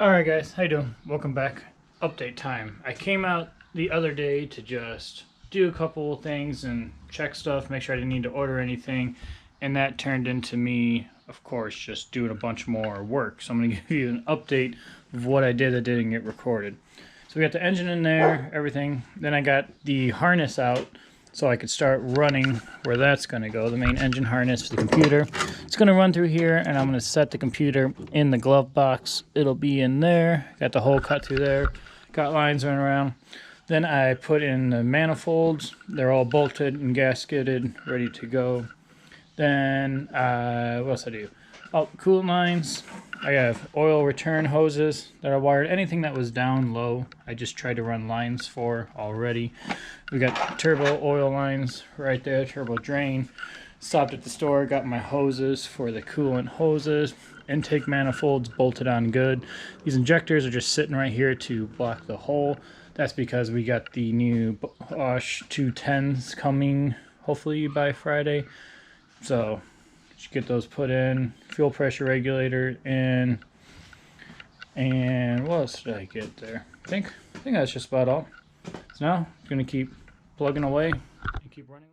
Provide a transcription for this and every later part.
Alright guys, how you doing? Welcome back. Update time. I came out the other day to just do a couple things and check stuff, make sure I didn't need to order anything, and that turned into me, of course, just doing a bunch more work. So I'm going to give you an update of what I did that didn't get recorded. So we got the engine in there, everything. Then I got the harness out so I could start running where that's going to go, the main engine harness for the computer. It's going to run through here, and I'm going to set the computer in the glove box. It'll be in there. Got the hole cut through there. Got lines running around. Then I put in the manifolds. They're all bolted and gasketed, ready to go. Then, what else I do? Oh, coolant lines. I have oil return hoses that are wired. Anything that was down low, I just tried to run lines for already. We got turbo oil lines right there, turbo drain. Stopped at the store, got my hoses for the coolant hoses. Intake manifolds bolted on good. These injectors are just sitting right here to block the hole. That's because we got the new Bosch 210s coming, hopefully by Friday. So, get those put in. Fuel pressure regulator in. And what else did I get there? I think that's just about all. So now I'm going to keep plugging away and keep running.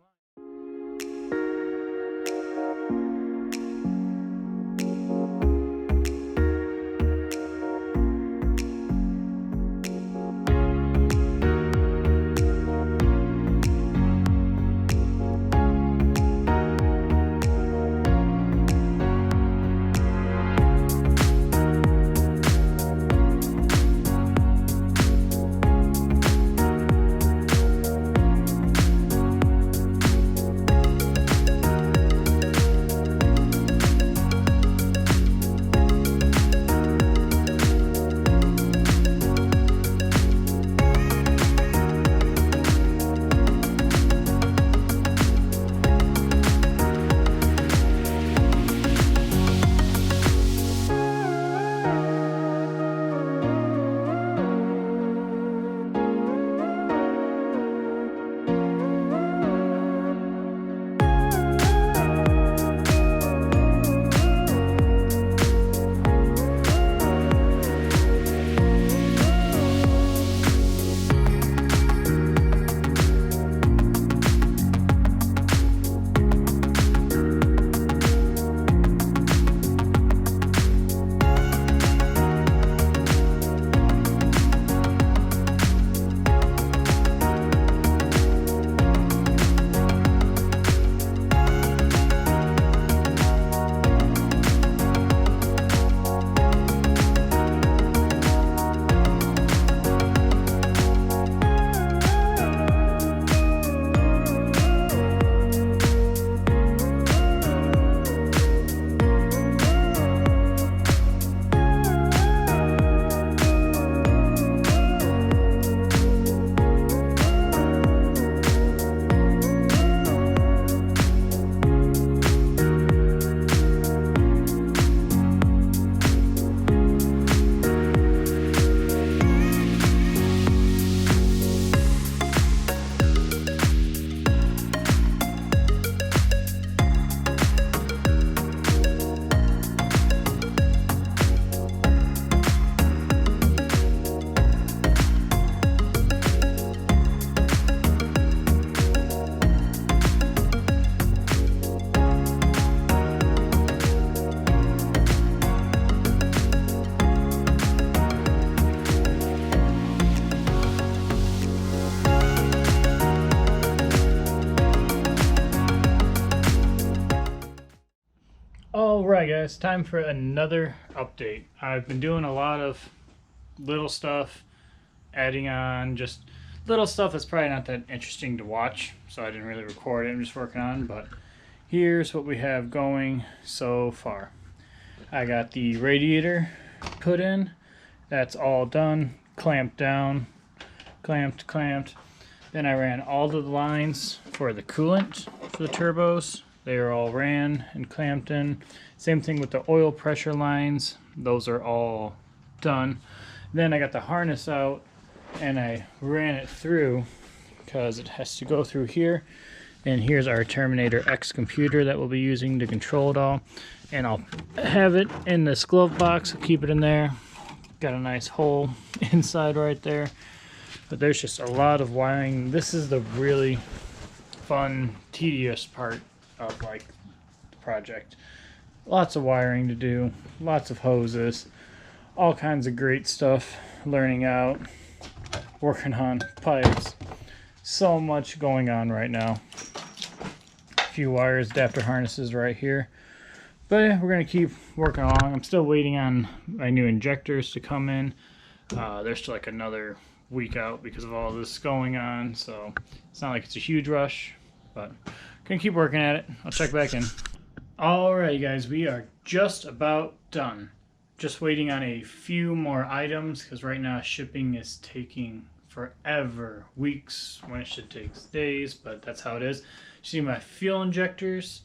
Alright guys, time for another update. I've been doing a lot of little stuff, adding on just little stuff that's probably not that interesting to watch, so I didn't really record it. I'm just working on, but here's what we have going so far. I got the radiator put in. That's all done, clamped down, clamped. Then I ran all of the lines for the coolant for the turbos. They are all ran and clamped in. Same thing with the oil pressure lines. Those are all done. Then I got the harness out and I ran it through because it has to go through here. And here's our Terminator X computer that we'll be using to control it all. And I'll have it in this glove box, I'll keep it in there. got a nice hole inside right there. But there's just a lot of wiring. This is the really fun, tedious part of like the project. Lots of wiring to do, lots of hoses, all kinds of great stuff. Learning out, working on pipes. So much going on right now. A few wires, adapter harnesses right here. But yeah, we're going to keep working along. I'm still waiting on my new injectors to come in. They're still like another week out because of all this going on. So it's not like it's a huge rush, but going to keep working at it. I'll check back in. Alright guys, we are just about done. Just waiting on a few more items because right now shipping is taking forever. Weeks when it should take days, but that's how it is. You see my fuel injectors.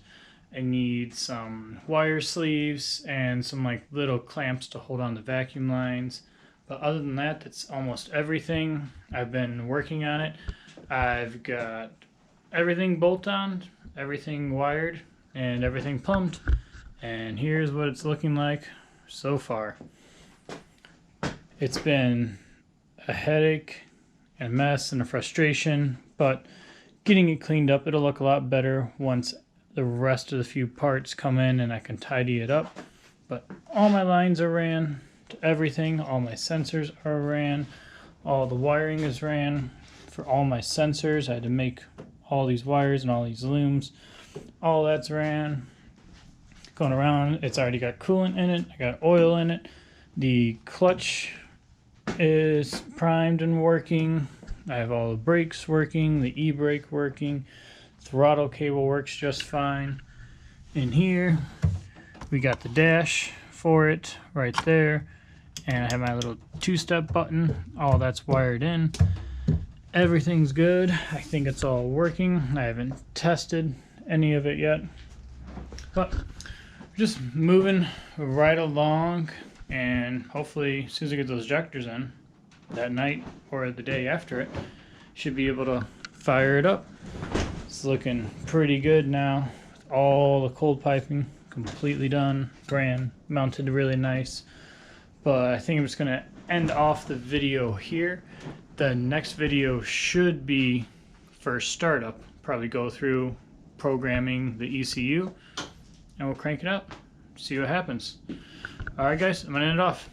I need some wire sleeves and some like little clamps to hold on the vacuum lines. But other than that, that's almost everything. I've been working on it. I've got everything bolt on, everything wired, and everything plumbed. And here's what it's looking like so far. It's been a headache and a mess and a frustration, but getting it cleaned up, it'll look a lot better once the rest of the few parts come in and I can tidy it up. But all my lines are ran to everything, all my sensors are ran, all the wiring is ran for all my sensors. I had to make all these wires and all these looms. All that's ran. Going around, it's already got coolant in it, I got oil in it. The clutch is primed and working. I have all the brakes working, the e-brake working. Throttle cable works just fine. In here, we got the dash for it right there. And I have my little two-step button. All that's wired in. Everything's good. I think it's all working. I haven't tested any of it yet. But just moving right along. And hopefully, as soon as I get those ejectors in, that night or the day after it, should be able to fire it up. It's looking pretty good now. All the cold piping completely done, ran, mounted really nice. But I think I'm just gonna end off the video here. The next video should be for startup. Probably go through programming the ECU and we'll crank it up, see what happens. Alright guys, I'm gonna end it off.